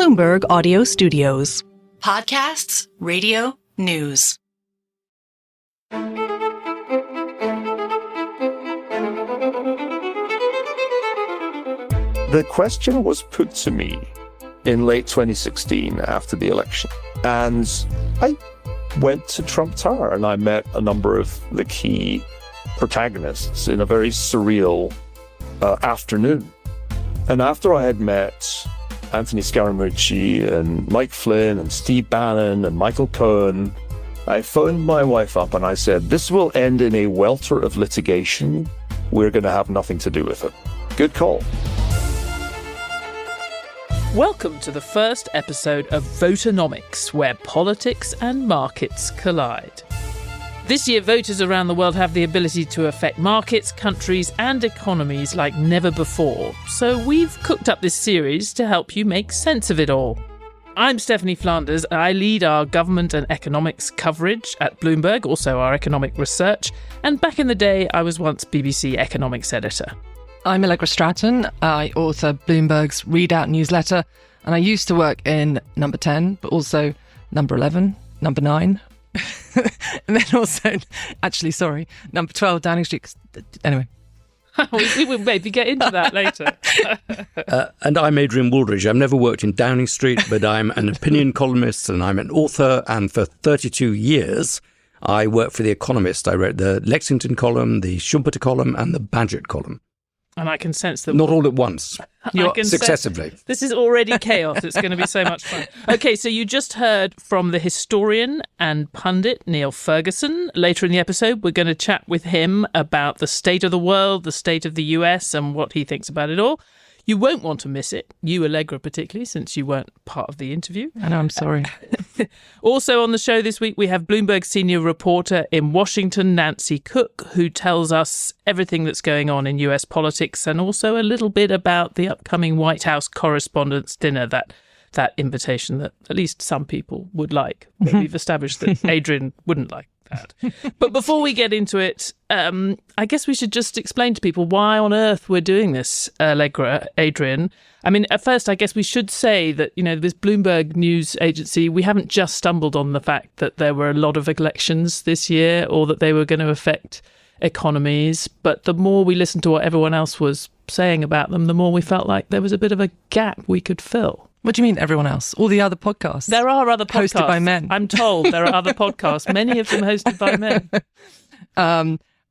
Bloomberg Audio Studios. Podcasts, radio, news. The question was put to me in late 2016 after the election. And I went to Trump Tower and I met a number of the key protagonists in a very surreal afternoon. And after I had met Anthony Scaramucci and Mike Flynn and Steve Bannon and Michael Cohen, I phoned my wife up and I said, this will end in a welter of litigation. We're going to have nothing to do with it. Good call. Welcome to the first episode of Voternomics, where politics and markets collide. This year, voters around the world have the ability to affect markets, countries and economies like never before. So we've cooked up this series to help you make sense of it all. I'm Stephanie Flanders. I lead our government and economics coverage at Bloomberg, also our economic research. And back in the day, I was once BBC economics editor. I'm Allegra Stratton. I author Bloomberg's Readout newsletter, and I used to work in number 10, but also number 11, number 9, and then also, number 12, Downing Street. Anyway. We will maybe get into that later. And I'm Adrian Wooldridge. I've never worked in Downing Street, but I'm an opinion columnist and I'm an author. And for 32 years, I worked for The Economist. I wrote the Lexington column, the Schumpeter column, and the Badgett column. And I can sense that... Not all at once. Successively. This is already chaos. It's going to be so much fun. OK, so you just heard from the historian and pundit Niall Ferguson. Later in the episode, we're going to chat with him about the state of the world, the state of the US and what he thinks about it all. You won't want to miss it, you, Allegra, particularly, since you weren't part of the interview. I know, I'm sorry. Also on the show this week, we have Bloomberg senior reporter in Washington, Nancy Cook, who tells us everything that's going on in US politics and also a little bit about the upcoming White House Correspondents' Dinner, that invitation that at least some people would like. But we've established that Adrian wouldn't like that. But before we get into it, I guess we should just explain to people why on earth we're doing this, Allegra, Adrian. I mean, at first, I guess we should say that, you know, this Bloomberg news agency, we haven't just stumbled on the fact that there were a lot of elections this year or that they were going to affect economies. But the more we listened to what everyone else was saying about them, the more we felt like there was a bit of a gap we could fill. What do you mean, everyone else? All the other podcasts? There are other podcasts. Hosted by men. I'm told there are other podcasts, many of them hosted by men.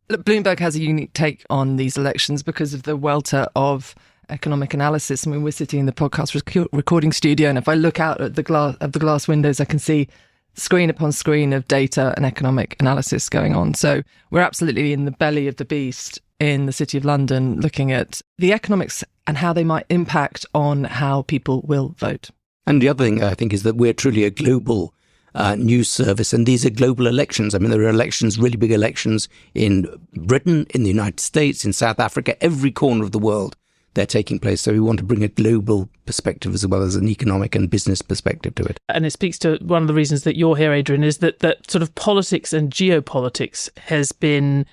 Look, Bloomberg has a unique take on these elections because of the welter of economic analysis. I mean, we're sitting in the podcast recording studio, and if I look out at the glass windows, I can see screen upon screen of data and economic analysis going on. So we're absolutely in the belly of the beast in the City of London, looking at the economics and how they might impact on how people will vote. And the other thing, I think, is that we're truly a global news service, and these are global elections. I mean, there are elections, really big elections in Britain, in the United States, in South Africa, every corner of the world they're taking place. So we want to bring a global perspective as well as an economic and business perspective to it. And it speaks to one of the reasons that you're here, Adrian, is that sort of politics and geopolitics has been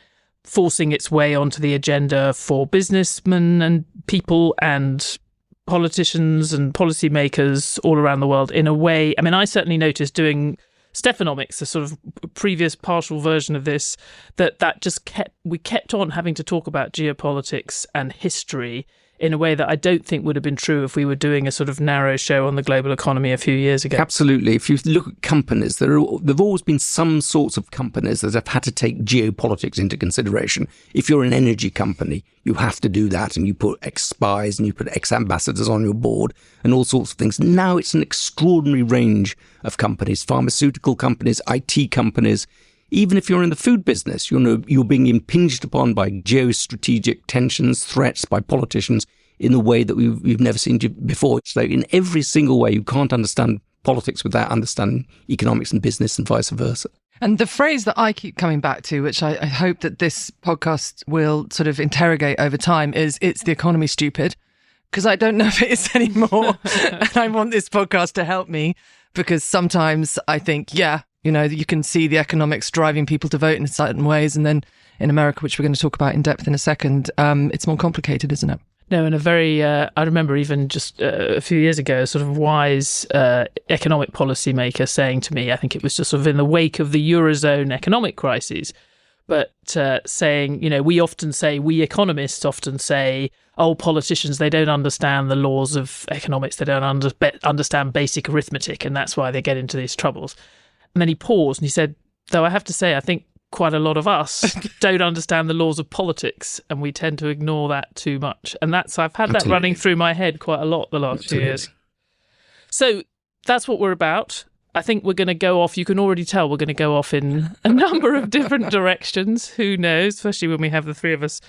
forcing its way onto the agenda for businessmen and people and politicians and policymakers all around the world in a way. I mean, I certainly noticed doing Stephanomics, a sort of previous partial version of this, that just we kept on having to talk about geopolitics and history in a way that I don't think would have been true if we were doing a sort of narrow show on the global economy a few years ago. Absolutely. If you look at companies, there have always been some sorts of companies that have had to take geopolitics into consideration. If you're an energy company, you have to do that, and you put ex-spies and you put ex-ambassadors on your board and all sorts of things. Now it's an extraordinary range of companies, pharmaceutical companies, IT companies. Even if you're in the food business, you're being impinged upon by geostrategic tensions, threats by politicians in a way that we've never seen before. So in every single way, you can't understand politics without understanding economics and business and vice versa. And the phrase that I keep coming back to, which I hope that this podcast will sort of interrogate over time, is it's the economy, stupid. Because I don't know if it is anymore. And I want this podcast to help me, because sometimes I think, you know, you can see the economics driving people to vote in certain ways. And then in America, which we're going to talk about in depth in a second, it's more complicated, isn't it? No, and a very, I remember even just a few years ago, a sort of wise economic policymaker saying to me, I think it was just sort of in the wake of the Eurozone economic crisis, but saying, we economists often say, oh, politicians, they don't understand the laws of economics, they don't understand basic arithmetic, and that's why they get into these troubles. And then he paused and he said, though I have to say, I think quite a lot of us don't understand the laws of politics, and we tend to ignore that too much. And I've had that running through my head quite a lot the last few years. So that's what we're about. I think we're going to go off. You can already tell we're going to go off in a number of different directions. Who knows, especially when we have the three of us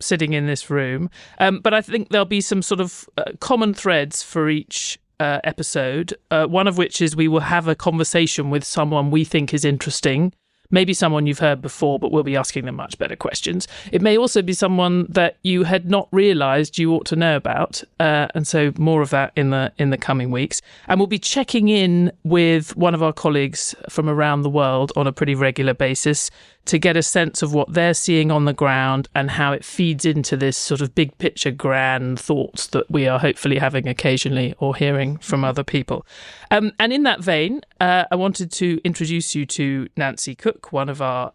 sitting in this room. But I think there'll be some sort of common threads for each episode, one of which is we will have a conversation with someone we think is interesting. Maybe someone you've heard before, but we'll be asking them much better questions. It may also be someone that you had not realised you ought to know about, and so more of that in the coming weeks. And we'll be checking in with one of our colleagues from around the world on a pretty regular basis to get a sense of what they're seeing on the ground and how it feeds into this sort of big picture grand thoughts that we are hopefully having occasionally or hearing from other people. And in that vein, I wanted to introduce you to Nancy Cook, one of our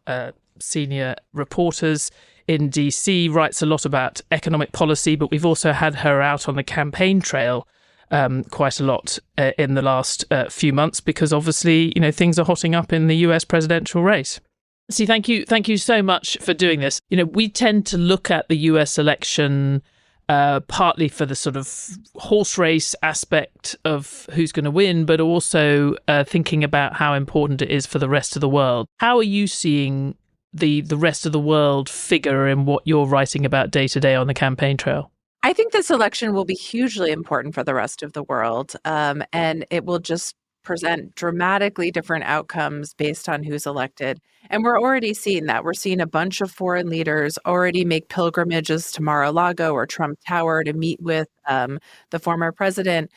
senior reporters in DC, writes a lot about economic policy, but we've also had her out on the campaign trail quite a lot in the last few months because obviously, things are hotting up in the US presidential race. See, thank you so much for doing this. We tend to look at the US election partly for the sort of horse race aspect of who's going to win, but also thinking about how important it is for the rest of the world. How are you seeing the rest of the world figure in what you're writing about day to day on the campaign trail? I think this election will be hugely important for the rest of the world, and it will just present dramatically different outcomes based on who's elected. And we're already seeing that. We're seeing a bunch of foreign leaders already make pilgrimages to Mar-a-Lago or Trump Tower to meet with the former president.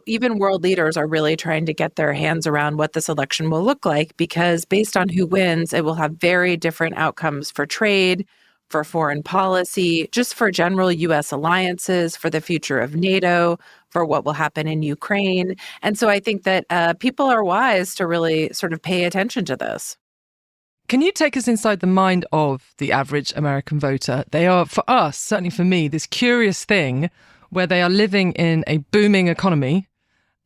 Even world leaders are really trying to get their hands around what this election will look like, because based on who wins, it will have very different outcomes for trade, for foreign policy, just for general U.S. alliances, for the future of NATO, for what will happen in Ukraine. And so I think that people are wise to really sort of pay attention to this. Can you take us inside the mind of the average American voter? They are, for us, certainly for me, this curious thing where they are living in a booming economy,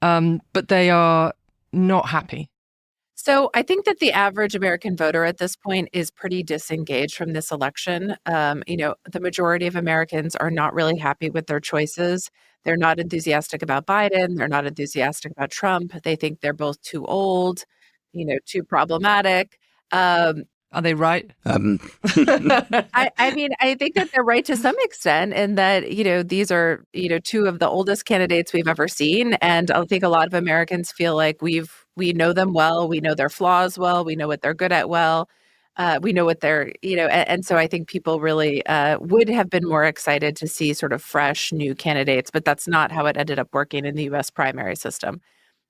but they are not happy. So I think that the average American voter at this point is pretty disengaged from this election. The majority of Americans are not really happy with their choices. They're not enthusiastic about Biden. They're not enthusiastic about Trump. They think they're both too old, too problematic. Are they right? I think that they're right to some extent, in that, these are, two of the oldest candidates we've ever seen. And I think a lot of Americans feel like we know them well, we know their flaws well, we know what they're good at well, we know what they're, and so I think people really would have been more excited to see sort of fresh, new candidates, but that's not how it ended up working in the US primary system.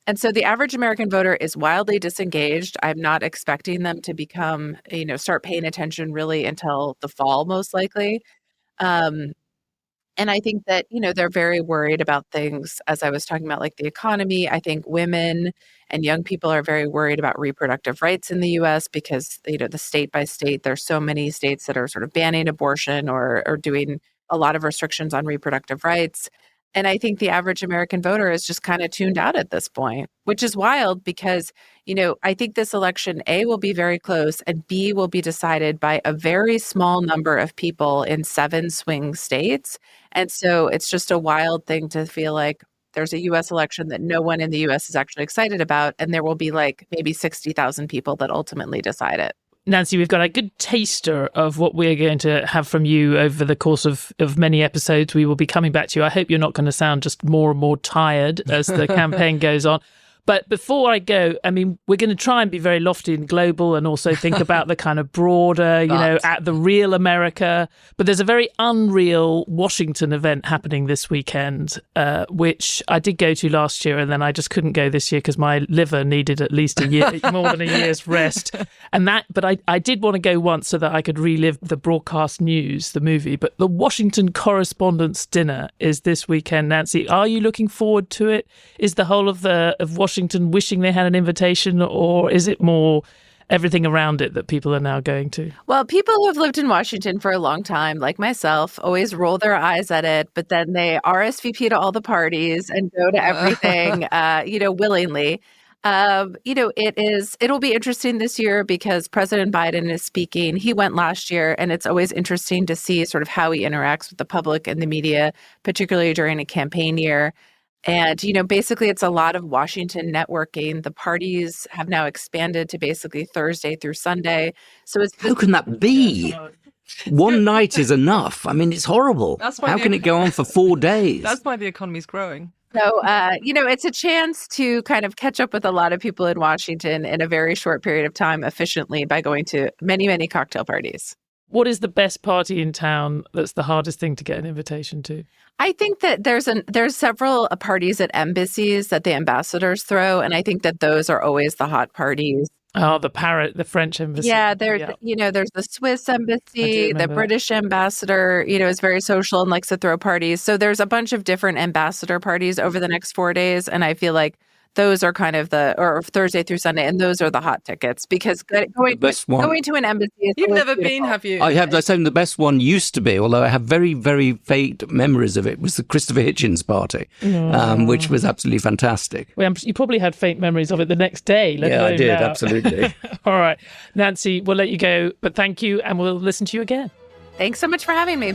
And so the average American voter is wildly disengaged. I'm not expecting them to become, start paying attention really until the fall, most likely. And I think that, they're very worried about things, as I was talking about, like the economy. I think women and young people are very worried about reproductive rights in the U.S. because, the state by state, there's so many states that are sort of banning abortion or doing a lot of restrictions on reproductive rights. And I think the average American voter is just kind of tuned out at this point, which is wild because, I think this election, A, will be very close, and B, will be decided by a very small number of people in 7 swing states. And so it's just a wild thing to feel like there's a U.S. election that no one in the U.S. is actually excited about, and there will be like maybe 60,000 people that ultimately decide it. Nancy, we've got a good taster of what we're going to have from you over the course of many episodes. We will be coming back to you. I hope you're not going to sound just more and more tired as the campaign goes on. But before I go, I mean, we're going to try and be very lofty and global and also think about the kind of broader, at the real America. But there's a very unreal Washington event happening this weekend, which I did go to last year, and then I just couldn't go this year because my liver needed at least a year, more than a year's rest. But I did want to go once so that I could relive the broadcast news, the movie. But the Washington Correspondents' Dinner is this weekend, Nancy. Are you looking forward to it? Is the whole of Washington wishing they had an invitation, or is it more everything around it that people are now going to? Well, people who have lived in Washington for a long time, like myself, always roll their eyes at it, but then they RSVP to all the parties and go to everything, willingly. It'll be interesting this year because President Biden is speaking. He went last year, and it's always interesting to see sort of how he interacts with the public and the media, particularly during a campaign year. And, basically it's a lot of Washington networking. The parties have now expanded to basically Thursday through Sunday. So how can that be? One night is enough. I mean, it's horrible. How can it go on for 4 days? That's why the economy's growing. So, it's a chance to kind of catch up with a lot of people in Washington in a very short period of time efficiently by going to many, many cocktail parties. What is the best party in town that's the hardest thing to get an invitation to? I think that there's several parties at embassies that the ambassadors throw, and I think that those are always the hot parties. Oh, the French embassy. Yeah, there's the Swiss embassy, the British ambassador, is very social and likes to throw parties. So there's a bunch of different ambassador parties over the next 4 days, and I feel like those are kind of or Thursday through Sunday, and those are the hot tickets because going to an embassy is You've never beautiful. been, have you? I have. I say the best one used to be, although I have very, very faint memories of it, was the Christopher Hitchens party, which was absolutely fantastic. Well, you probably had faint memories of it the next day. Yeah, I did, absolutely. All right, Nancy, we'll let you go, but thank you, and we'll listen to you again. Thanks so much for having me.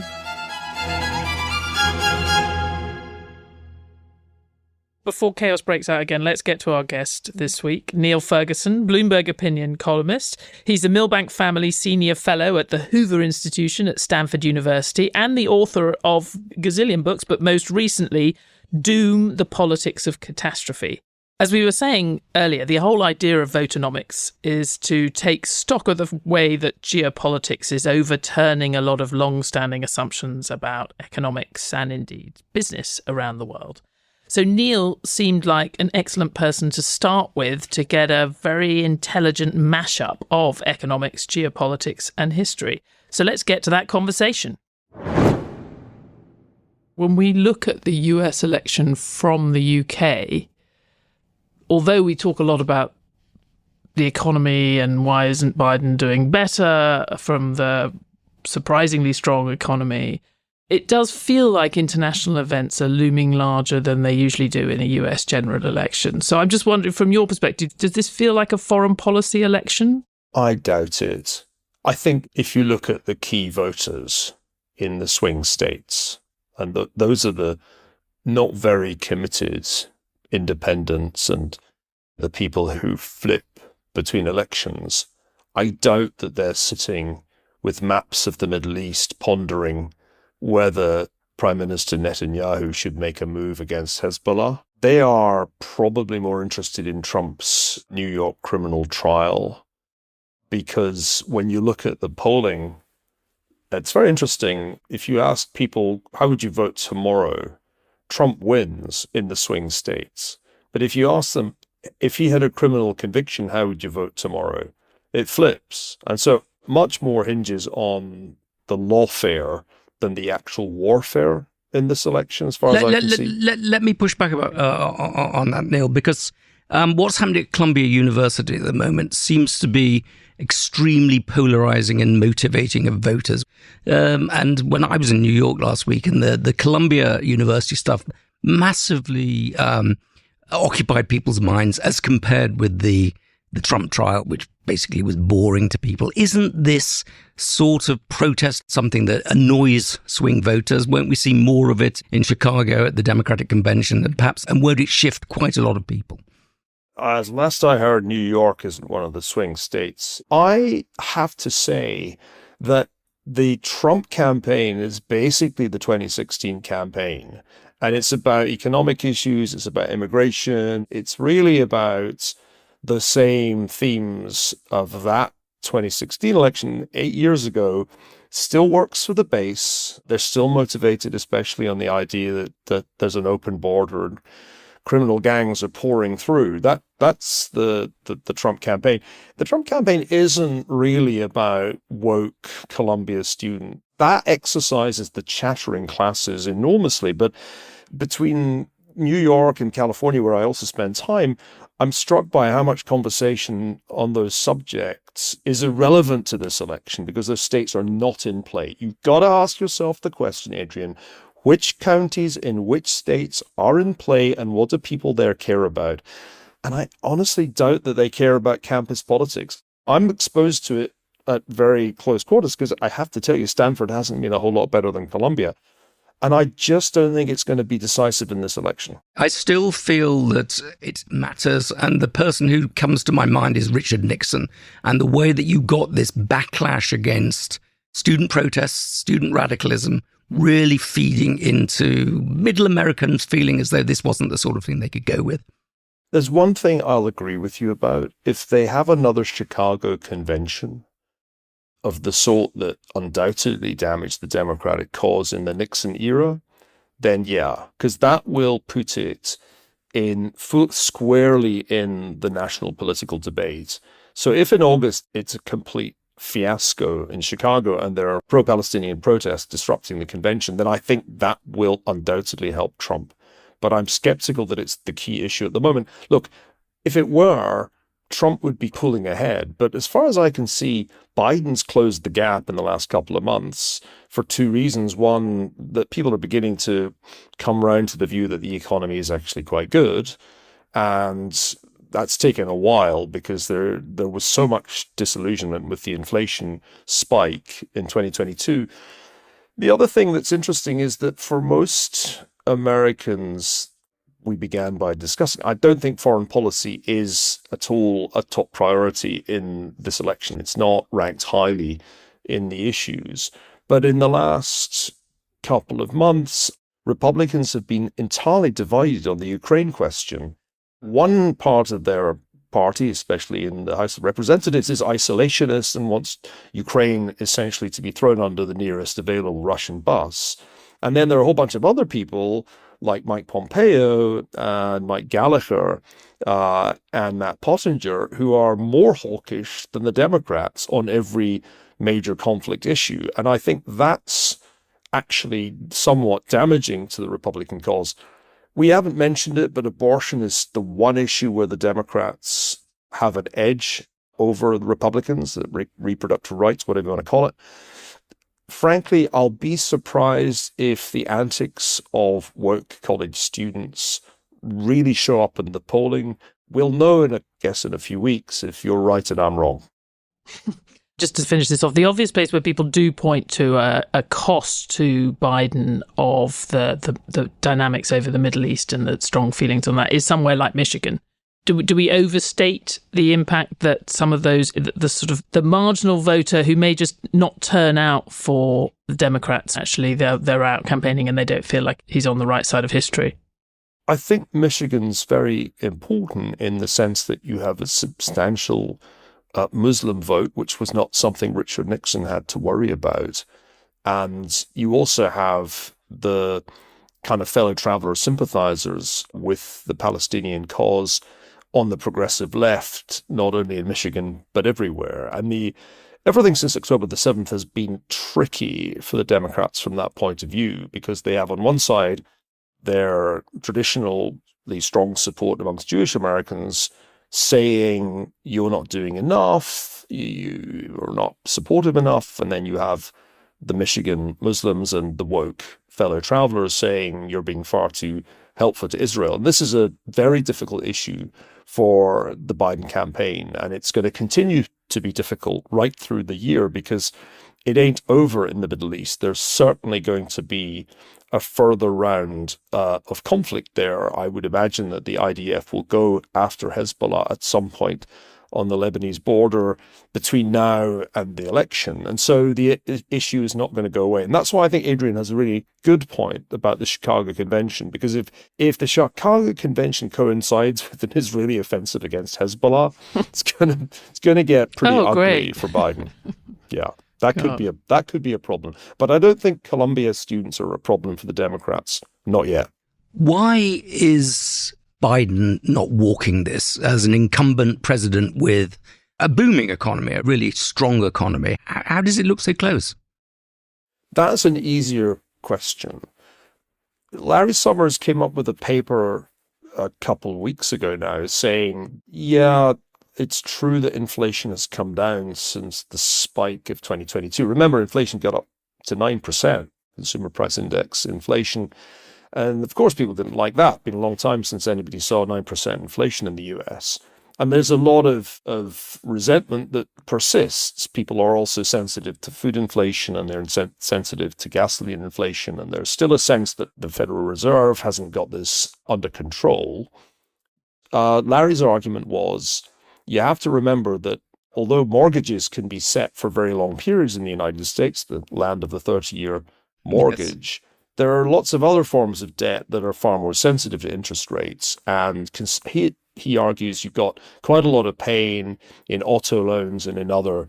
Before chaos breaks out again, let's get to our guest this week, Niall Ferguson, Bloomberg opinion columnist. He's a Milbank Family Senior Fellow at the Hoover Institution at Stanford University and the author of gazillion books, but most recently, Doom, The Politics of Catastrophe. As we were saying earlier, the whole idea of Voternomics is to take stock of the way that geopolitics is overturning a lot of long-standing assumptions about economics and indeed business around the world. So Niall seemed like an excellent person to start with to get a very intelligent mashup of economics, geopolitics and history. So let's get to that conversation. When we look at the US election from the UK, although we talk a lot about the economy and why isn't Biden doing better from the surprisingly strong economy, it does feel like international events are looming larger than they usually do in a US general election. So I'm just wondering, from your perspective, does this feel like a foreign policy election? I doubt it. I think if you look at the key voters in the swing states, and those are the not very committed independents and the people who flip between elections, I doubt that they're sitting with maps of the Middle East pondering whether Prime Minister Netanyahu should make a move against Hezbollah. They are probably more interested in Trump's New York criminal trial, because when you look at the polling, it's very interesting. If you ask people, how would you vote tomorrow? Trump wins in the swing states. But if you ask them, if he had a criminal conviction, how would you vote tomorrow? It flips. And so much more hinges on the lawfare than the actual warfare in this election, as far as I can see. Let me push back on that, Niall, because what's happening at Columbia University at the moment seems to be extremely polarizing and motivating of voters. And when I was in New York last week, and the Columbia University stuff massively occupied people's minds as compared with the Trump trial, which basically was boring to people. Isn't this sort of protest something that annoys swing voters? Won't we see more of it in Chicago at the Democratic Convention, and won't it shift quite a lot of people? As last I heard, New York isn't one of the swing states. I have to say that The Trump campaign is basically the 2016 campaign. And it's about economic issues, it's about immigration, it's really about the same themes of that 2016 election 8 years ago. Still works for the base. They're still motivated, especially on the idea that there's an open border and criminal gangs are pouring through. That's the Trump campaign. The Trump campaign isn't really about woke Columbia student. That exercises the chattering classes enormously. But between New York and California, where I also spend time, I'm struck by how much conversation on those subjects is irrelevant to this election because those states are not in play. You've got to ask yourself the question, Adrian, which counties in which states are in play and what do people there care about? And I honestly doubt that they care about campus politics. I'm exposed to it at very close quarters because I have to tell you, Stanford hasn't been a whole lot better than Columbia. And I just don't think it's going to be decisive in this election. I still feel that it matters. And the person who comes to my mind is Richard Nixon. And the way that you got this backlash against student protests, student radicalism, really feeding into middle Americans feeling as though this wasn't the sort of thing they could go with. There's one thing I'll agree with you about. If they have another Chicago convention of the sort that undoubtedly damaged the Democratic cause in the Nixon era, then yeah, because that will put it in squarely in the national political debate. So if in August it's a complete fiasco in Chicago and there are pro-Palestinian protests disrupting the convention, then I think that will undoubtedly help Trump. But I'm skeptical that it's the key issue at the moment. Look, if it were, Trump would be pulling ahead. But as far as I can see, Biden's closed the gap in the last couple of months for two reasons. One, that people are beginning to come round to the view that the economy is actually quite good. And that's taken a while because there was so much disillusionment with the inflation spike in 2022. The other thing that's interesting is that for most Americans, we began by discussing, I don't think foreign policy is at all a top priority in this election. It's not ranked highly in the issues. But in the last couple of months, Republicans have been entirely divided on the Ukraine question. One part of their party, especially in the House of Representatives, is isolationist and wants Ukraine essentially to be thrown under the nearest available Russian bus. And then there are a whole bunch of other people like Mike Pompeo and Mike Gallagher and Matt Pottinger, who are more hawkish than the Democrats on every major conflict issue. And I think that's actually somewhat damaging to the Republican cause. We haven't mentioned it, but abortion is the one issue where the Democrats have an edge over the Republicans, reproductive rights, whatever you want to call it. Frankly, I'll be surprised if the antics of woke college students really show up in the polling. We'll know, in a few weeks if you're right and I'm wrong. Just to finish this off, the obvious place where people do point to a cost to Biden of the dynamics over the Middle East and the strong feelings on that is somewhere like Michigan. Do we overstate the impact that some of those, the sort of the marginal voter who may just not turn out for the Democrats, actually they're out campaigning and they don't feel like he's on the right side of history? I think Michigan's very important in the sense that you have a substantial Muslim vote, which was not something Richard Nixon had to worry about. And you also have the kind of fellow traveler sympathizers with the Palestinian cause on the progressive left, not only in Michigan, but everywhere. And everything since October the 7th has been tricky for the Democrats from that point of view, because they have on one side their traditionally strong support amongst Jewish Americans saying you're not doing enough, you are not supportive enough. And then you have the Michigan Muslims and the woke fellow travelers saying you're being far too helpful to Israel. And this is a very difficult issue for the Biden campaign. And it's going to continue to be difficult right through the year because it ain't over in the Middle East. There's certainly going to be a further round of conflict there. I would imagine that the IDF will go after Hezbollah at some point on the Lebanese border between now and the election. And so the issue is not going to go away. And that's why I think Adrian has a really good point about the Chicago Convention, because if the Chicago Convention coincides with an Israeli offensive against Hezbollah, it's going to get pretty ugly great. for Biden. Yeah. That could be a problem. But I don't think Columbia students are a problem for the Democrats. Not yet. Why is Biden not walking this as an incumbent president with a booming economy, a really strong economy? How does it look so close? That's an easier question. Larry Summers came up with a paper a couple of weeks ago now saying, yeah, it's true that inflation has come down since the spike of 2022. Remember, inflation got up to 9%, consumer price index inflation. And of course, people didn't like that. It's been a long time since anybody saw 9% inflation in the US. And there's a lot of resentment that persists. People are also sensitive to food inflation, and they're sensitive to gasoline inflation. And there's still a sense that the Federal Reserve hasn't got this under control. Larry's argument was, you have to remember that although mortgages can be set for very long periods in the United States, the land of the 30-year mortgage, yes, there are lots of other forms of debt that are far more sensitive to interest rates. And he argues you've got quite a lot of pain in auto loans and in other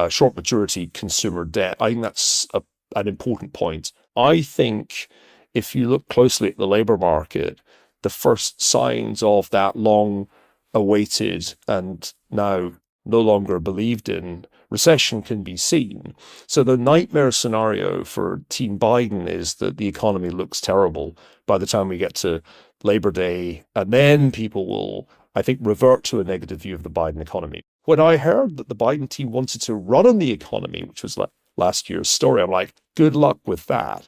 short maturity consumer debt. I think that's an important point. I think if you look closely at the labor market, the first signs of that long awaited and now no longer believed in recession can be seen. So the nightmare scenario for Team Biden is that the economy looks terrible by the time we get to Labor Day, and then people will, I think, revert to a negative view of the Biden economy. When I heard that the Biden team wanted to run on the economy, which was like last year's story, I'm like, good luck with that.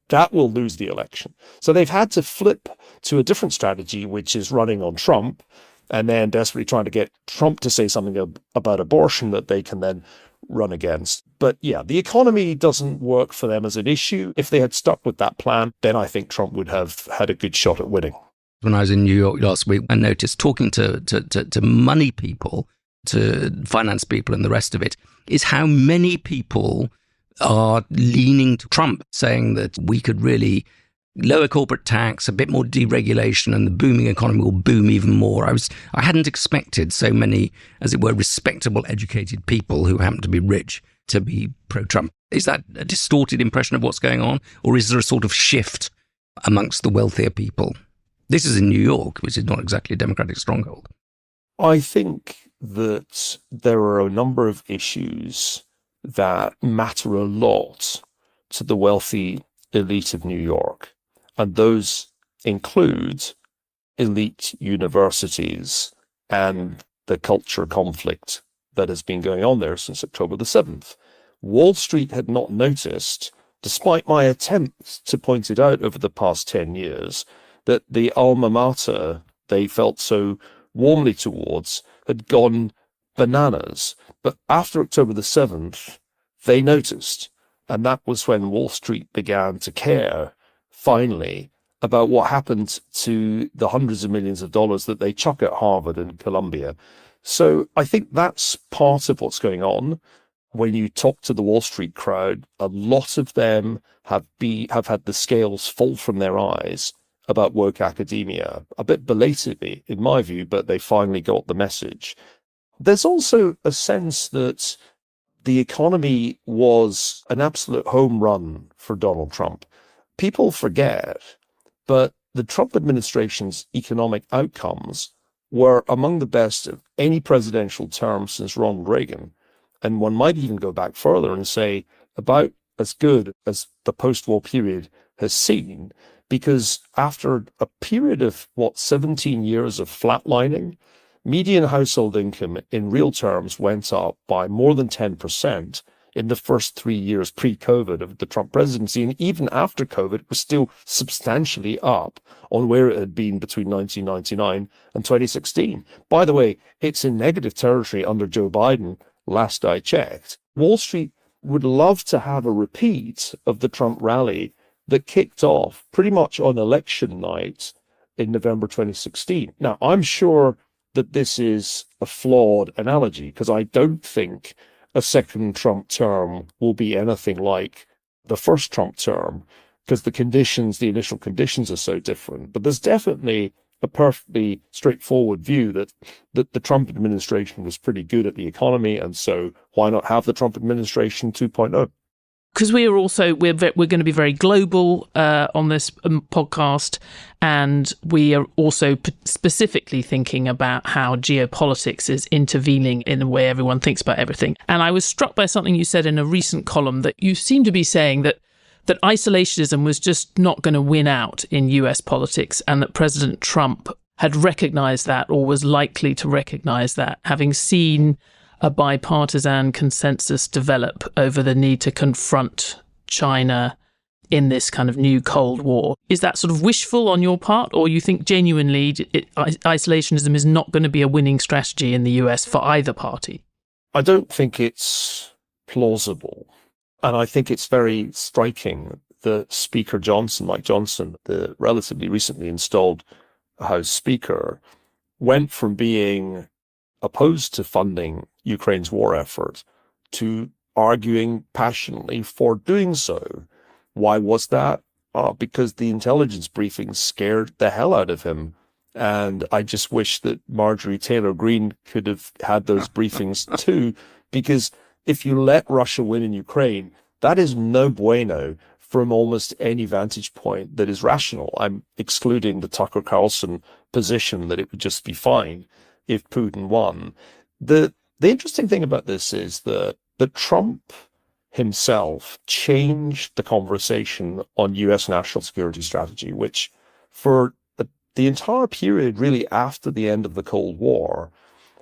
That will lose the election. So they've had to flip to a different strategy, which is running on Trump, and then desperately trying to get Trump to say something about abortion that they can then run against. But yeah, the economy doesn't work for them as an issue. If they had stuck with that plan, then I think Trump would have had a good shot at winning. When I was in New York last week, I noticed talking to money people, to finance people and the rest of it, is how many people are leaning to Trump, saying that we could really lower corporate tax, a bit more deregulation, and the booming economy will boom even more. I hadn't expected so many, as it were, respectable, educated people who happen to be rich to be pro-Trump. Is that a distorted impression of what's going on, or is there a sort of shift amongst the wealthier people? This is in New York, which is not exactly a Democratic stronghold. I think that there are a number of issues that matter a lot to the wealthy elite of New York. And those include elite universities and the culture conflict that has been going on there since October the 7th. Wall Street had not noticed, despite my attempts to point it out over the past 10 years, that the alma mater they felt so warmly towards had gone bananas. But after October the 7th, they noticed. And that was when Wall Street began to care, finally, about what happened to the hundreds of millions of dollars that they chuck at Harvard and Columbia. So I think that's part of what's going on. When you talk to the Wall Street crowd, a lot of them have had the scales fall from their eyes about woke academia, a bit belatedly, in my view, but they finally got the message. There's also a sense that the economy was an absolute home run for Donald Trump. People forget, but the Trump administration's economic outcomes were among the best of any presidential term since Ronald Reagan. And one might even go back further and say about as good as the post-war period has seen, because after a period of, 17 years of flatlining, median household income in real terms went up by more than 10% in the first 3 years pre-COVID of the Trump presidency. And even after COVID, it was still substantially up on where it had been between 1999 and 2016. By the way, it's in negative territory under Joe Biden, last I checked. Wall Street would love to have a repeat of the Trump rally that kicked off pretty much on election night in November 2016. Now, I'm sure that this is a flawed analogy, because I don't think a second Trump term will be anything like the first Trump term, because the initial conditions are so different. But there's definitely a perfectly straightforward view that the Trump administration was pretty good at the economy, and so why not have the Trump administration 2.0? Because we're going to be very global on this podcast, and we are also specifically thinking about how geopolitics is intervening in the way everyone thinks about everything. And I was struck by something you said in a recent column, that you seem to be saying that isolationism was just not going to win out in US politics, and that President Trump had recognized that, or was likely to recognize that, having seen a bipartisan consensus develop over the need to confront China in this kind of new Cold War. Is that sort of wishful on your part, or you think genuinely isolationism is not going to be a winning strategy in the US for either party? I don't think it's plausible. And I think it's very striking that Speaker Johnson, Mike Johnson, the relatively recently installed House Speaker, went from being opposed to funding Ukraine's war effort to arguing passionately for doing so. Why was that? Because the intelligence briefings scared the hell out of him. And I just wish that Marjorie Taylor Greene could have had those briefings too, because if you let Russia win in Ukraine, that is no bueno from almost any vantage point that is rational. I'm excluding the Tucker Carlson position that it would just be fine if Putin won. The interesting thing about this is that Trump himself changed the conversation on US national security strategy, which for the entire period really after the end of the Cold War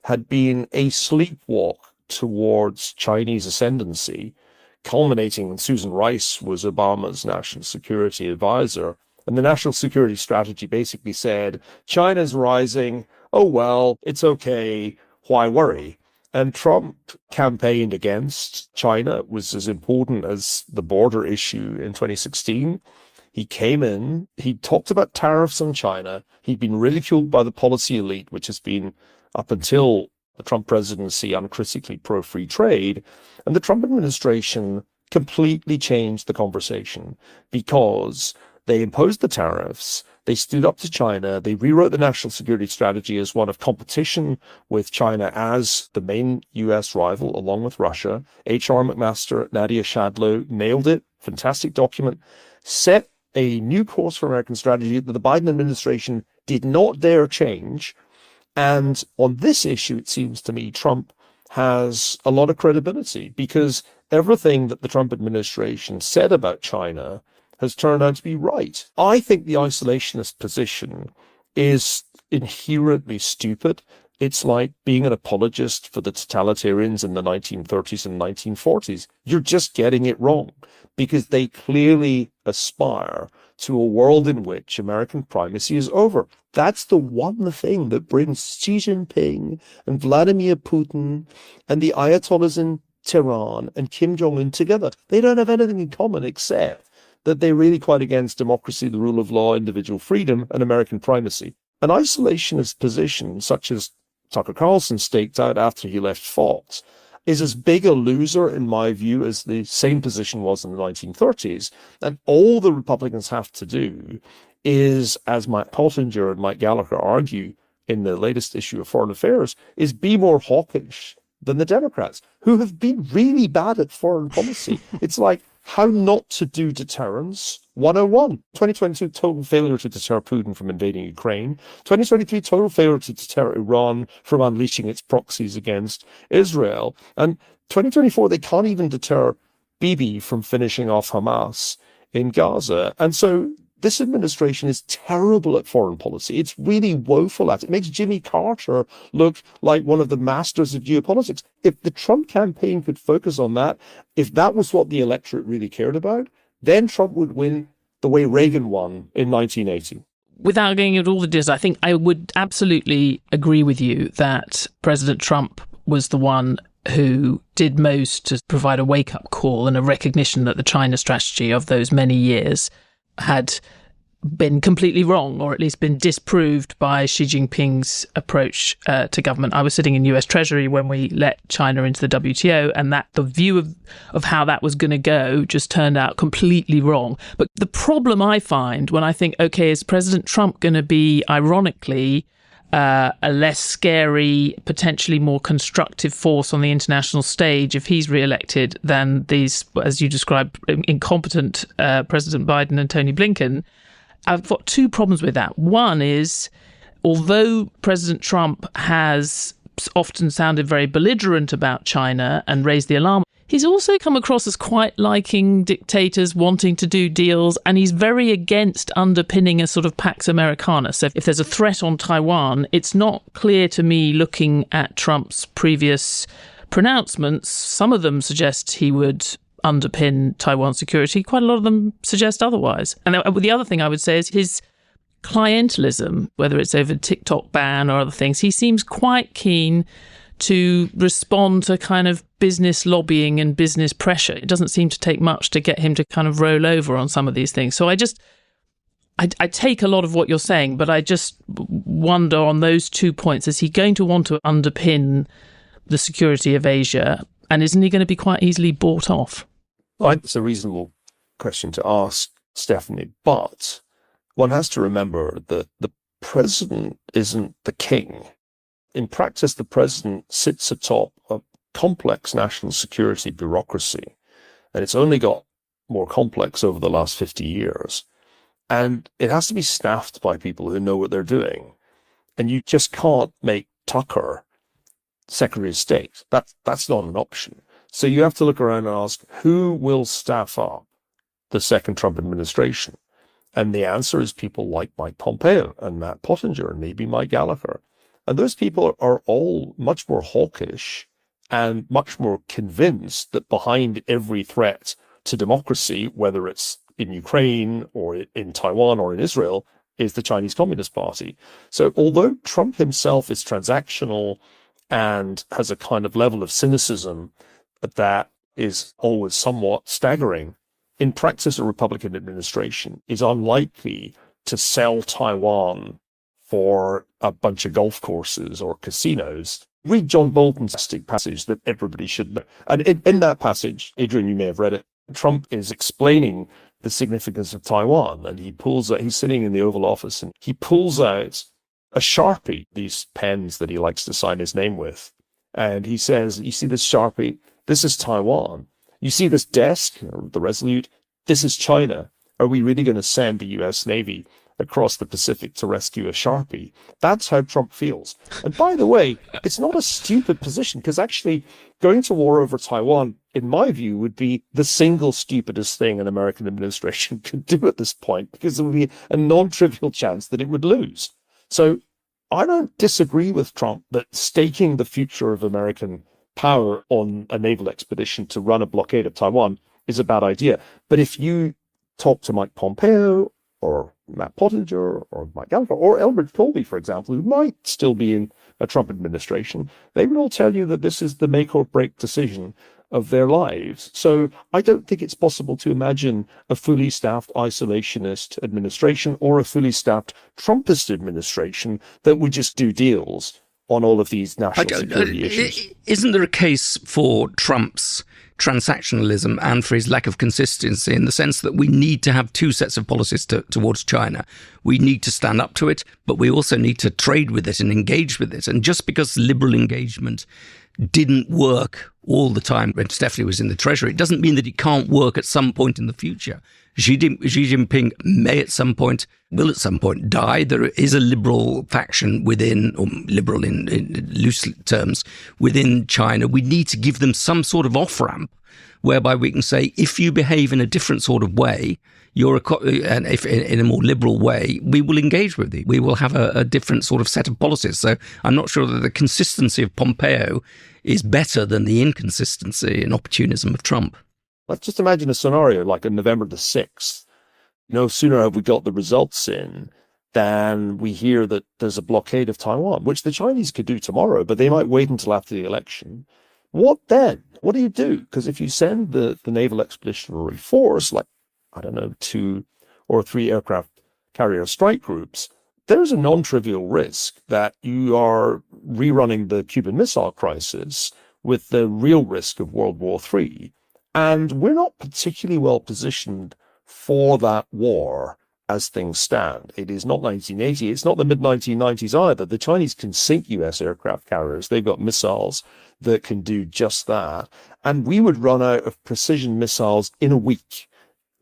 had been a sleepwalk towards Chinese ascendancy, culminating when Susan Rice was Obama's national security advisor. And the national security strategy basically said, China's rising, oh well, it's okay, why worry? And Trump campaigned against China. It was as important as the border issue in 2016. He came in, he talked about tariffs on China. He'd been ridiculed by the policy elite, which has been, up until the Trump presidency, uncritically pro-free trade. And the Trump administration completely changed the conversation because they imposed the tariffs, they stood up to China, they rewrote the national security strategy as one of competition with China as the main US rival, along with Russia. H.R. McMaster, Nadia Shadlow nailed it. Fantastic document. Set a new course for American strategy that the Biden administration did not dare change. And on this issue, it seems to me, Trump has a lot of credibility because everything that the Trump administration said about China has turned out to be right. I think the isolationist position is inherently stupid. It's like being an apologist for the totalitarians in the 1930s and 1940s. You're just getting it wrong because they clearly aspire to a world in which American primacy is over. That's the one thing that brings Xi Jinping and Vladimir Putin and the Ayatollahs in Tehran and Kim Jong-un together. They don't have anything in common except that they're really quite against democracy, the rule of law, individual freedom, and American primacy. An isolationist position, such as Tucker Carlson staked out after he left Fox, is as big a loser, in my view, as the same position was in the 1930s. And all the Republicans have to do is, as Mike Pottinger and Mike Gallagher argue in the latest issue of Foreign Affairs, is be more hawkish than the Democrats, who have been really bad at foreign policy. It's like how not to do deterrence 101. 2022, total failure to deter Putin from invading Ukraine. 2023, total failure to deter Iran from unleashing its proxies against Israel. And 2024, they can't even deter Bibi from finishing off Hamas in Gaza. And so this administration is terrible at foreign policy. It's really woeful at it. It makes Jimmy Carter look like one of the masters of geopolitics. If the Trump campaign could focus on that, if that was what the electorate really cared about, then Trump would win the way Reagan won in 1980. Without going into all the details, I think I would absolutely agree with you that President Trump was the one who did most to provide a wake-up call and a recognition that the China strategy of those many years had been completely wrong, or at least been disproved by Xi Jinping's approach to government. I was sitting in US Treasury when we let China into the WTO, and that the view of how that was going to go just turned out completely wrong. But the problem I find when I think, okay, is President Trump going to be, ironically, a less scary, potentially more constructive force on the international stage if he's re-elected than these, as you described, incompetent President Biden and Tony Blinken? I've got two problems with that. One is, although President Trump has often sounded very belligerent about China and raised the alarm, he's also come across as quite liking dictators wanting to do deals, and he's very against underpinning a sort of Pax Americana. So if there's a threat on Taiwan, it's not clear to me, looking at Trump's previous pronouncements, some of them suggest he would underpin Taiwan security. Quite a lot of them suggest otherwise. And the other thing I would say is his clientelism, whether it's over TikTok ban or other things. He seems quite keen to respond to kind of business lobbying and business pressure. It doesn't seem to take much to get him to kind of roll over on some of these things. So I take a lot of what you're saying, but I just wonder on those 2 points, is he going to want to underpin the security of Asia? And isn't he going to be quite easily bought off? Well, it's a reasonable question to ask, Stephanie, but one has to remember that the president isn't the king. In practice, the president sits atop a complex national security bureaucracy, and it's only got more complex over the last 50 years. And it has to be staffed by people who know what they're doing. And you just can't make Tucker Secretary of State. That's not an option. So you have to look around and ask, who will staff up the second Trump administration? And the answer is people like Mike Pompeo and Matt Pottinger and maybe Mike Gallagher. And those people are all much more hawkish and much more convinced that behind every threat to democracy, whether it's in Ukraine or in Taiwan or in Israel, is the Chinese Communist Party. So although Trump himself is transactional and has a kind of level of cynicism that is always somewhat staggering, in practice, a Republican administration is unlikely to sell Taiwan for a bunch of golf courses or casinos. Read John Bolton's passage that everybody should know. And in that passage, Adrian, you may have read it, Trump is explaining the significance of Taiwan. And he's sitting in the Oval Office and he pulls out a Sharpie, these pens that he likes to sign his name with. And he says, you see this Sharpie? This is Taiwan. You see this desk, the Resolute? This is China. Are we really going to send the US Navy across the Pacific to rescue a Sharpie? That's how Trump feels. And by the way, it's not a stupid position, because actually going to war over Taiwan, in my view, would be the single stupidest thing an American administration could do at this point, because there would be a non-trivial chance that it would lose. So I don't disagree with Trump that staking the future of American power on a naval expedition to run a blockade of Taiwan is a bad idea. But if you talk to Mike Pompeo or Matt Pottinger or Mike Gallagher or Elbert Colby, for example, who might still be in a Trump administration, they will all tell you that this is the make or break decision of their lives. So I don't think it's possible to imagine a fully staffed isolationist administration or a fully staffed Trumpist administration that would just do deals on all of these national security issues. Isn't there a case for Trump's transactionalism and for his lack of consistency, in the sense that we need to have two sets of policies towards China? We need to stand up to it, but we also need to trade with it and engage with it. And just because liberal engagement didn't work all the time when Stephanie was in the Treasury, it doesn't mean that it can't work at some point in the future. Xi Jinping may at some point, will at some point die. There is a liberal faction within, or liberal in loose terms, within China. We need to give them some sort of off-ramp whereby we can say, if you behave in a different sort of way, and if in a more liberal way, we will engage with you. We will have a different sort of set of policies. So I'm not sure that the consistency of Pompeo is better than the inconsistency and opportunism of Trump. Let's just imagine a scenario like on November the 6th. No sooner have we got the results in than we hear that there's a blockade of Taiwan, which the Chinese could do tomorrow, but they might wait until after the election. What then? What do you do? Because if you send the naval expeditionary force, like, I don't know, 2 or 3 aircraft carrier strike groups, there's a non-trivial risk that you are rerunning the Cuban Missile Crisis with the real risk of World War III. And we're not particularly well positioned for that war as things stand. It is not 1980. It's not the mid-1990s either. The Chinese can sink US aircraft carriers. They've got missiles that can do just that. And we would run out of precision missiles in a week.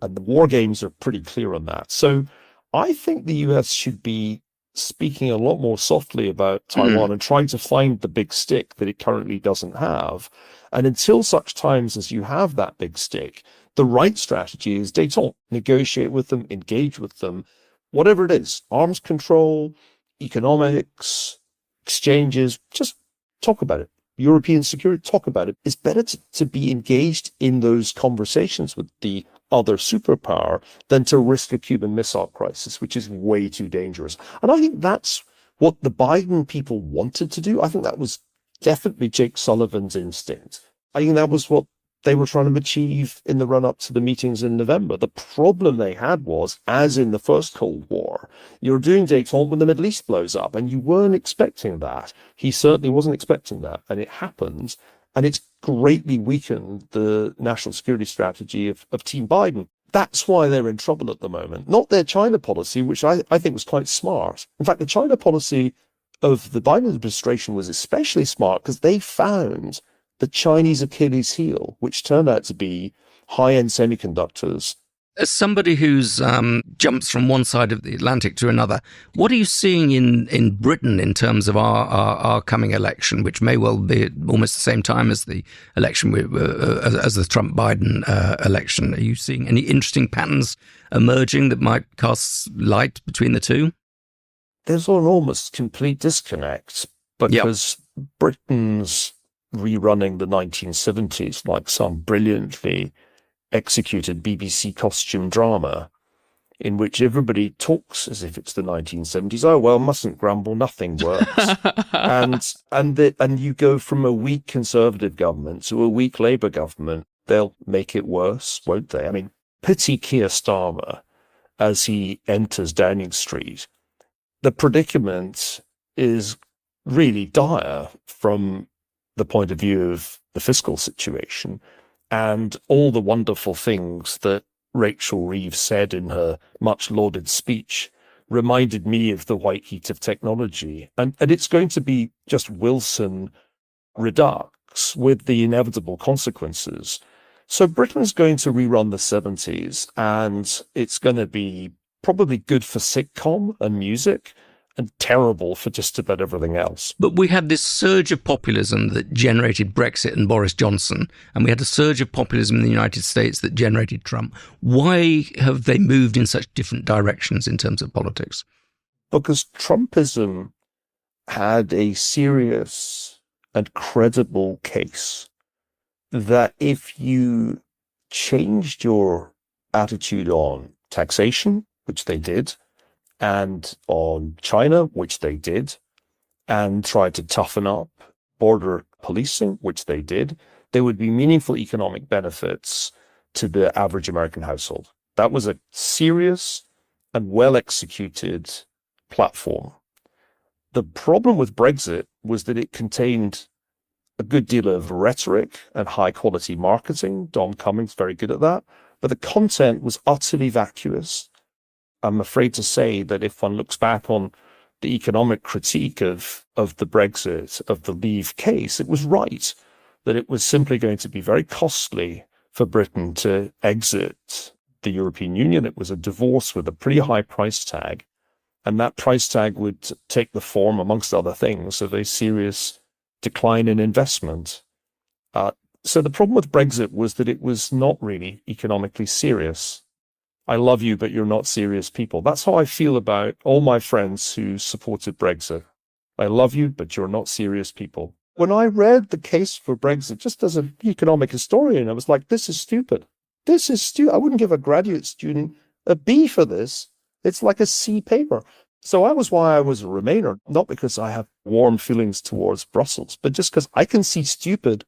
And the war games are pretty clear on that. So I think the US should be speaking a lot more softly about Taiwan and trying to find the big stick that it currently doesn't have. And until such times as you have that big stick, the right strategy is détente, negotiate with them, engage with them, whatever it is, arms control, economics, exchanges, just talk about it. European security, talk about it. It's better to be engaged in those conversations with the other superpower than to risk a Cuban Missile Crisis, which is way too dangerous. And I think that's what the Biden people wanted to do. I think that was definitely Jake Sullivan's instinct. I think that was what they were trying to achieve in the run-up to the meetings in November. The problem they had was, as in the first Cold War, you're doing détente when the Middle East blows up, and you weren't expecting that. He certainly wasn't expecting that, and it happened, and it's greatly weakened the national security strategy of Team Biden. That's why they're in trouble at the moment, not their China policy, which I think was quite smart. In fact, the China policy of the Biden administration was especially smart because they found the Chinese Achilles heel, which turned out to be high-end semiconductors. As somebody who's jumps from one side of the Atlantic to another, what are you seeing in Britain in terms of our coming election, which may well be at almost the same time as the election, as the Trump-Biden election? Are you seeing any interesting patterns emerging that might cast light between the two? There's an almost complete disconnect because Britain's rerunning the 1970s like some brilliantly executed BBC costume drama in which everybody talks as if it's the 1970s. Oh, well, mustn't grumble, nothing works. and you go from a weak Conservative government to a weak Labour government. They'll make it worse, won't they? I mean, pity Keir Starmer as he enters Downing Street. The predicament is really dire from the point of view of the fiscal situation and all the wonderful things that Rachel Reeves said in her much lauded speech reminded me of the white heat of technology. And it's going to be just Wilson redux with the inevitable consequences. So Britain's going to rerun the 70s, and it's going to be probably good for sitcom and music, and terrible for just about everything else. But we had this surge of populism that generated Brexit and Boris Johnson, and we had a surge of populism in the United States that generated Trump. Why have they moved in such different directions in terms of politics? Because Trumpism had a serious and credible case that if you changed your attitude on taxation, which they did, and on China, which they did, and tried to toughen up border policing, which they did, there would be meaningful economic benefits to the average American household. That was a serious and well-executed platform. The problem with Brexit was that it contained a good deal of rhetoric and high-quality marketing. Don Cummings, very good at that. But the content was utterly vacuous. I'm afraid to say that if one looks back on the economic critique of the Brexit, of the Leave case, it was right that it was simply going to be very costly for Britain to exit the European Union. It was a divorce with a pretty high price tag. And that price tag would take the form, amongst other things, of a serious decline in investment. So the problem with Brexit was that it was not really economically serious. I love you, but you're not serious people. That's how I feel about all my friends who supported Brexit. I love you, but you're not serious people. When I read the case for Brexit, just as an economic historian, I was like, this is stupid. This is stupid. I wouldn't give a graduate student a B for this. It's like a C paper. So that was why I was a Remainer, not because I have warm feelings towards Brussels, but just because I can see stupid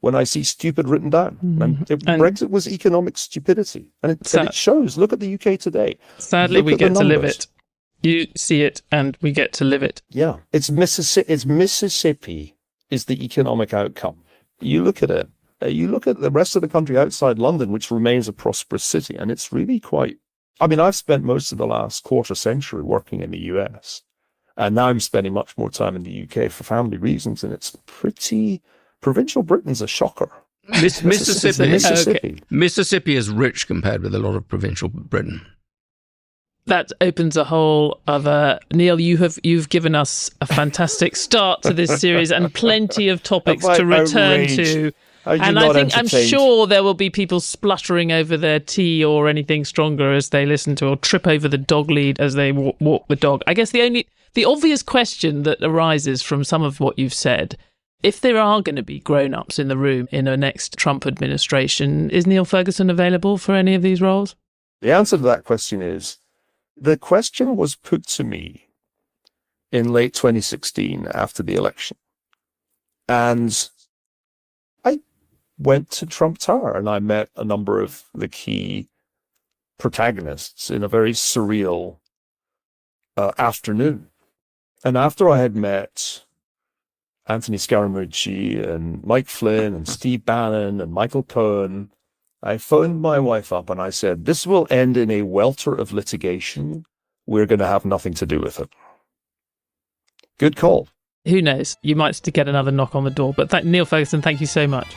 when I see stupid written down. And Brexit was economic stupidity. And it shows. Look at the UK today. Sadly, we get to live it. You see it and we get to live it. Yeah. It's Mississippi is the economic outcome. You look at it. You look at the rest of the country outside London, which remains a prosperous city. And it's really quite... I mean, I've spent most of the last quarter century working in the US. And now I'm spending much more time in the UK for family reasons. And it's pretty... Provincial Britain's a shocker. Mississippi. Okay. Mississippi is rich compared with a lot of provincial Britain. That opens a whole other... Neil, you've given us a fantastic start to this series and plenty of topics to return to. And I'm sure there will be people spluttering over their tea or anything stronger as they listen to, or trip over the dog lead as they walk the dog. I guess the obvious question that arises from some of what you've said, if there are going to be grown-ups in the room in a next Trump administration, is Niall Ferguson available for any of these roles? The answer to that question is, the question was put to me in late 2016 after the election. And I went to Trump Tower and I met a number of the key protagonists in a very surreal afternoon. And after I had met Anthony Scaramucci and Mike Flynn and Steve Bannon and Michael Cohen, I phoned my wife up and I said, this will end in a welter of litigation. We're going to have nothing to do with it. Good call. Who knows? You might get another knock on the door. But Niall Ferguson, thank you so much.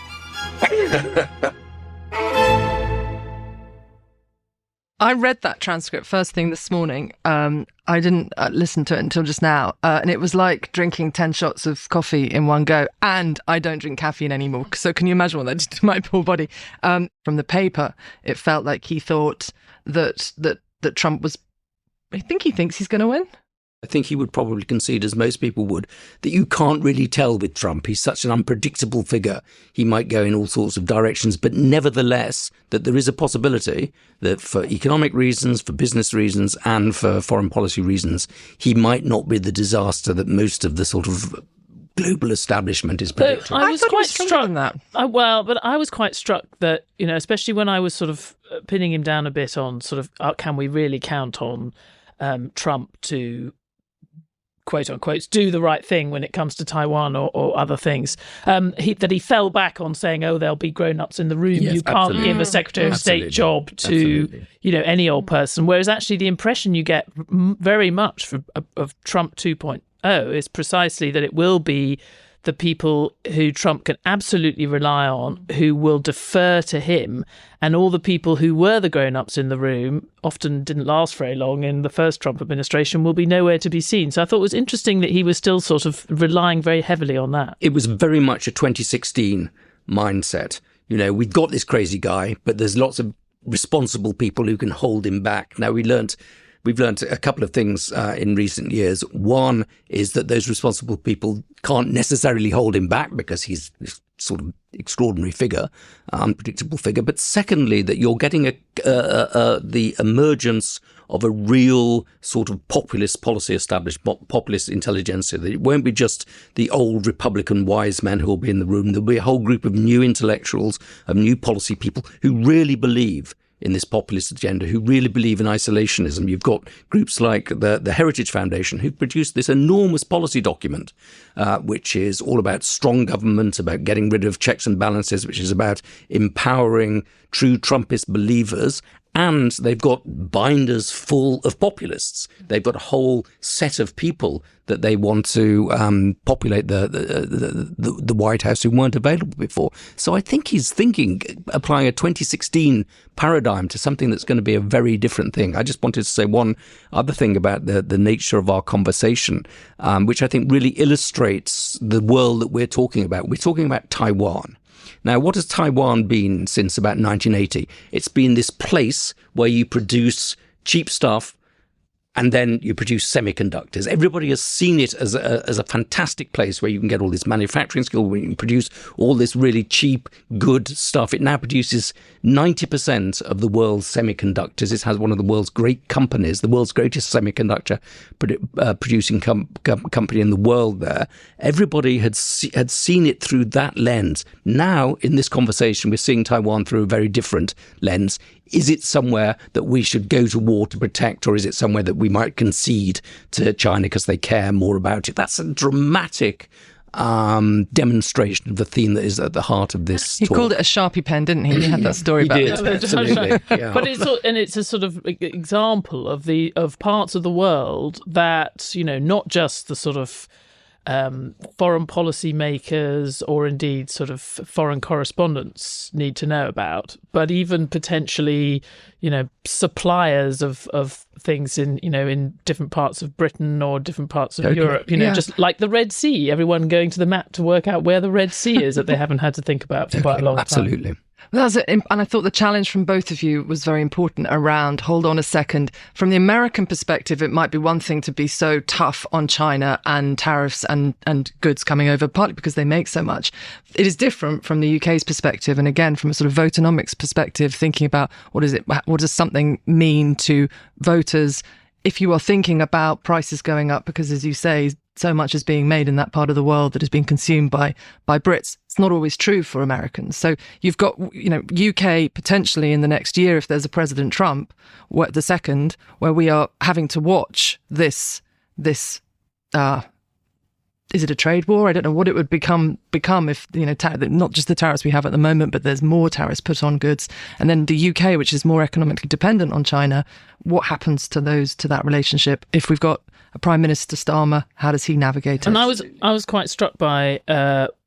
I read that transcript first thing this morning. I didn't listen to it until just now. And it was like drinking 10 shots of coffee in one go. And I don't drink caffeine anymore. So can you imagine what that did to my poor body? From the paper, it felt like he thought that Trump was... I think he thinks he's going to win. I think he would probably concede, as most people would, that you can't really tell with Trump. He's such an unpredictable figure. He might go in all sorts of directions, but nevertheless, that there is a possibility that for economic reasons, for business reasons, and for foreign policy reasons, he might not be the disaster that most of the sort of global establishment is predicting. I was quite struck that. But I was quite struck that, especially when I was sort of pinning him down a bit on sort of, can we really count on Trump to, quote unquote, do the right thing when it comes to Taiwan or other things, that he fell back on saying, there'll be grown-ups in the room. Yes, you can't give a Secretary of State job to, any old person. Whereas actually the impression you get very much of Trump 2.0 is precisely that it will be the people who Trump can absolutely rely on, who will defer to him, and all the people who were the grown-ups in the room, often didn't last very long in the first Trump administration, will be nowhere to be seen. So I thought it was interesting that he was still sort of relying very heavily on that. It was very much a 2016 mindset. We've got this crazy guy, but there's lots of responsible people who can hold him back. Now, we've learned a couple of things in recent years. One is that those responsible people can't necessarily hold him back because he's this sort of extraordinary figure, unpredictable figure. But secondly, that you're getting the emergence of a real sort of populist policy established, populist intelligentsia. That it won't be just the old Republican wise men who will be in the room. There'll be a whole group of new intellectuals, of new policy people who really believe in this populist agenda, who really believe in isolationism. You've got groups like the Heritage Foundation, who've produced this enormous policy document, which is all about strong government, about getting rid of checks and balances, which is about empowering true Trumpist believers. And they've got binders full of populists. They've got a whole set of people that they want to populate the White House who weren't available before. So I think he's applying a 2016 paradigm to something that's going to be a very different thing. I just wanted to say one other thing about the nature of our conversation, which I think really illustrates the world that we're talking about. We're talking about Taiwan. Now, what has Taiwan been since about 1980? It's been this place where you produce cheap stuff and then you produce semiconductors. Everybody has seen it as a fantastic place where you can get all this manufacturing skill, where you can produce all this really cheap, good stuff. It now produces 90% of the world's semiconductors. It has one of the world's great companies, the world's greatest semiconductor producing company in the world there. Everybody had seen it through that lens. Now, in this conversation, we're seeing Taiwan through a very different lens. Is it somewhere that we should go to war to protect, or is it somewhere that we might concede to China because they care more about it? That's a dramatic demonstration of the theme that is at the heart of this He talk. called it a Sharpie pen, didn't he? You had that story about it. Absolutely. Yeah. But it's a sort of example of parts of the world that, not just the sort of foreign policy makers or indeed sort of foreign correspondents need to know about, but even potentially, suppliers of things in different parts of Britain or different parts of Europe, just like the Red Sea, everyone going to the map to work out where the Red Sea is that they haven't had to think about for quite a long time. Absolutely. That's it. And I thought the challenge from both of you was very important around, hold on a second, from the American perspective, it might be one thing to be so tough on China and tariffs and goods coming over, partly because they make so much. It is different from the UK's perspective. And again, from a sort of Voternomics perspective, thinking about what does something mean to voters if you are thinking about prices going up, because as you say, so much is being made in that part of the world that is being consumed by Brits. It's not always true for Americans. So you've got, UK potentially in the next year, if there's a President Trump, the second, where we are having to watch this. Is it a trade war? I don't know what it would become if, not just the tariffs we have at the moment, but there's more tariffs put on goods. And then the UK, which is more economically dependent on China, what happens to that relationship? If we've got a Prime Minister Starmer, how does he navigate it? And I was quite struck by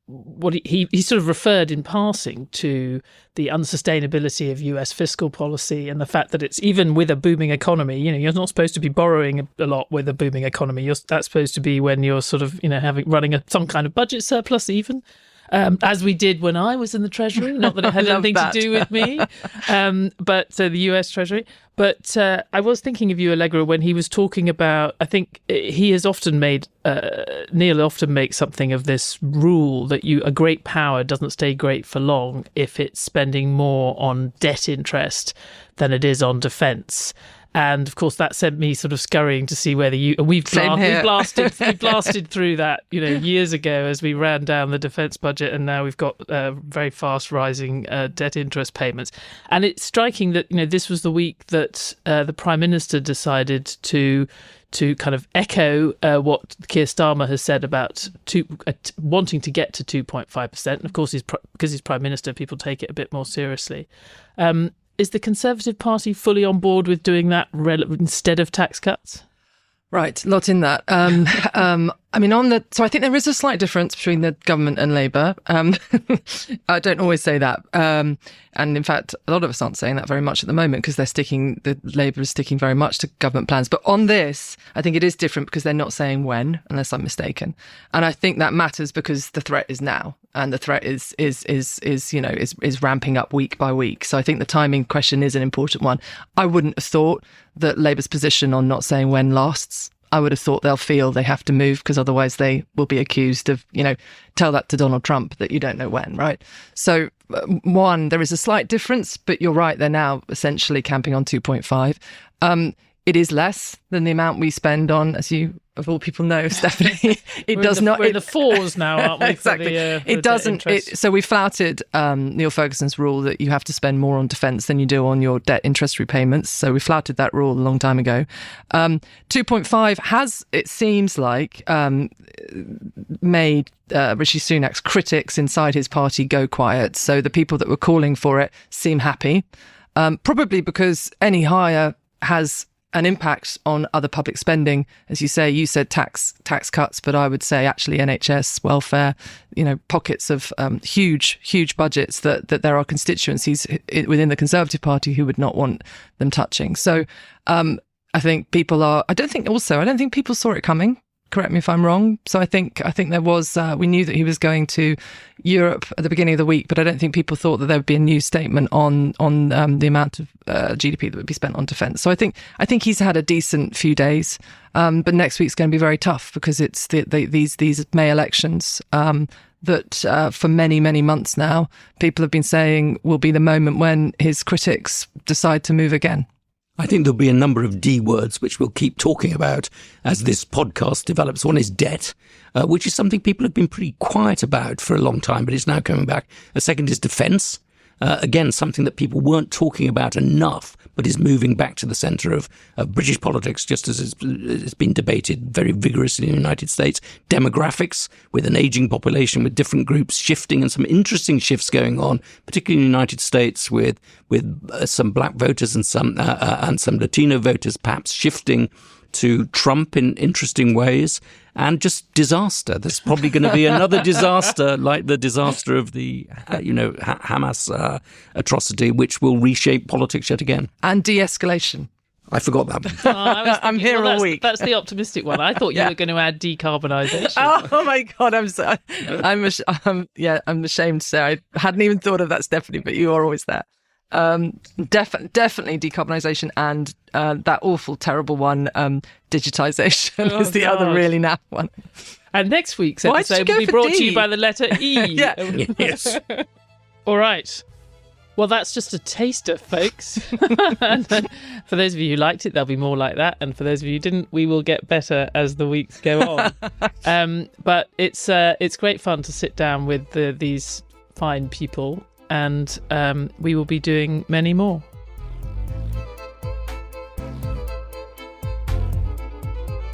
what he sort of referred in passing to the unsustainability of US fiscal policy and the fact that it's even with a booming economy, you're not supposed to be borrowing a lot with a booming economy. That's supposed to be when you're sort of, running some kind of budget surplus even. As we did when I was in the Treasury. Not that it had anything to do with me, but the US Treasury. But I was thinking of you, Allegra, when he was talking about, I think he has often made, Neil often makes something of this rule that a great power doesn't stay great for long if it's spending more on debt interest than it is on defence. And of course, that sent me sort of scurrying to see whether we've blasted through that, years ago as we ran down the defence budget, and now we've got very fast rising debt interest payments. And it's striking that this was the week that the Prime Minister decided to kind of echo what Keir Starmer has said about wanting to get to 2.5%. And of course, because he's Prime Minister, people take it a bit more seriously. Is the Conservative Party fully on board with doing that instead of tax cuts? Right, lot in that. So I think there is a slight difference between the government and Labour. I don't always say that. And in fact, a lot of us aren't saying that very much at the moment because the Labour is sticking very much to government plans. But on this, I think it is different because they're not saying when, unless I'm mistaken. And I think that matters because the threat is now. And the threat is ramping up week by week. So I think the timing question is an important one. I wouldn't have thought that Labour's position on not saying when lasts. I would have thought they'll feel they have to move because otherwise they will be accused of, tell that to Donald Trump that you don't know when, right? So one, there is a slight difference, but you're right. They're now essentially camping on 2.5. It is less than the amount we spend on, as you of all people know, Stephanie. We're in the fours now, aren't we? Exactly. It doesn't. So we flouted Niall Ferguson's rule that you have to spend more on defence than you do on your debt interest repayments. So we flouted that rule a long time ago. 2.5 has, it seems like, made Rishi Sunak's critics inside his party go quiet. So the people that were calling for it seem happy, probably because any higher has an impact on other public spending. As you say, you said tax cuts, but I would say actually NHS, welfare, pockets of huge budgets that there are constituencies within the Conservative Party who would not want them touching. So I think I don't think people saw it coming Correct me if I'm wrong. So I think there was, we knew that he was going to Europe at the beginning of the week, but I don't think people thought that there would be a new statement on the amount of GDP that would be spent on defence. So I think he's had a decent few days, but next week's going to be very tough because it's these May elections that for many, many months now, people have been saying will be the moment when his critics decide to move again. I think there'll be a number of D words which we'll keep talking about as this podcast develops. One is debt, which is something people have been pretty quiet about for a long time, but it's now coming back. A second is defence. Again, something that people weren't talking about enough, but is moving back to the centre of British politics, just as it's been debated very vigorously in the United States. Demographics, with an ageing population, with different groups shifting and some interesting shifts going on, particularly in the United States with some black voters and some Latino voters perhaps shifting to Trump in interesting ways, and just disaster. There's probably going to be another disaster like the disaster of the, Hamas atrocity, which will reshape politics yet again. And de-escalation. I forgot that one. I'm here all week. That's the optimistic one. I thought you were going to add decarbonisation. Oh my God, I'm ashamed to say I hadn't even thought of that, Stephanie, but you are always there. Definitely decarbonisation and that awful, terrible one, digitisation is the other really naff one. And next week's episode will be brought to you by the letter E. Yes. All right. Well, that's just a taster, folks. And for those of you who liked it, there'll be more like that. And for those of you who didn't, we will get better as the weeks go on. But it's great fun to sit down with these fine people. And we will be doing many more.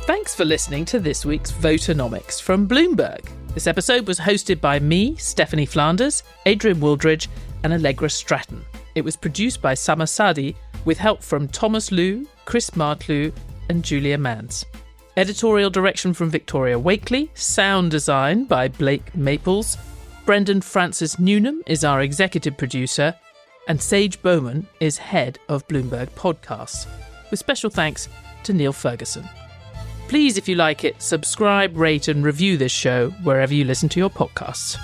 Thanks for listening to this week's Voternomics from Bloomberg. This episode was hosted by me, Stephanie Flanders, Adrian Wooldridge, and Allegra Stratton. It was produced by Summer Sadi with help from Thomas Liu, Chris Martlew, and Julia Mans. Editorial direction from Victoria Wakely, sound design by Blake Maples. Brendan Francis Newnham is our executive producer, and Sage Bowman is head of Bloomberg Podcasts, with special thanks to Niall Ferguson. Please, if you like it, subscribe, rate and review this show wherever you listen to your podcasts.